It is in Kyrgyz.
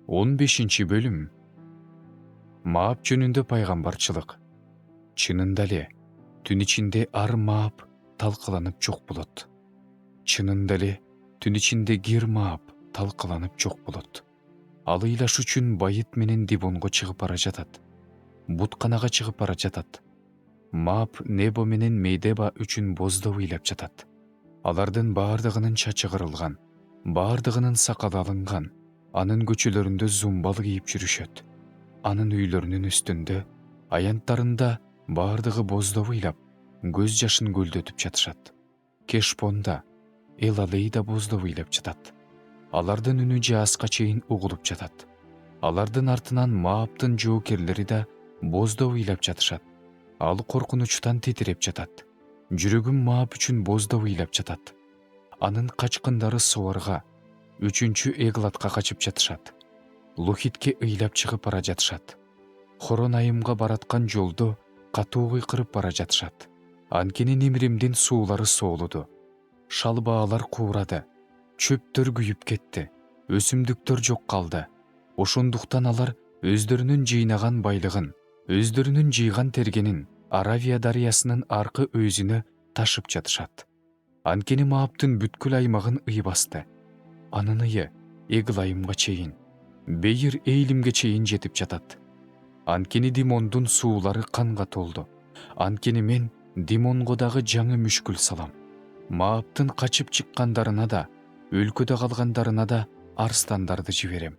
15 бөлүм. Маап жөнүндө пайгамбарчылык. Чынында эле түн ичинде ар маап талкаланып жок болот. Чынында эле түн ичинде кир маап талкаланып жок болот. Ал ыйлаш үчүн байыт менен Дибонго чыгып бара жатат. Бутканага чыгып бара жатат. Маап Небо менен Мейдеба үчүн боздоо ыйлап жатат. Алардын баардыгынын чачы кырылган, баардыгынын сакалы алынган. Анын көчөлөрүндө зумбал кийип жүрүшөт. Анын үйлөрүнүн үстүндө, аянттарында баардыгы боздоо ыйлап, көз жашын көлдөтүп жатышат. Кешпонда, Элалейда боздоо ыйлап жатат. Алардын үнү жааска чейин угулуп жатат. Алардын артынан Мааптын жоокерлери да боздоо ыйлап жатышат. Ал коркунучтан титиреп жатат. Жүрөгүм Маап үчүн боздоо ыйлап жатат. Анын качкындары Суарга, 3-Эглатка качып жатышат. Лухитке ыйлап чыгып бара жатышат. Хоронайымга бараткан жолдо катуу кыйкырып бара жатышат. Анткени Нимримдин суулары соолуду. Шалбаалар куурады. Чөптөр күйүп кетти. Өсүмдүктөр жок калды. Ошондуктан алар өздөрүнүн жыйнаган байлыгын, өздөрүнүн жыйган тергенин Аравия дарыясынын аркы өзүнө ташып жатышат. Анткени Мааптын бүткүл аймагын ый басты. Анын ыйы Эглайымга чейин, Бейир Эйлимге чейин жетип жатат. Анткени Димондун суулары канга толду. Анткени мен Димонго дагы жаңы мүшкүл салам. Мааптын качып чыккандарына да, өлкөдө калгандарына да арстандарды жиберем.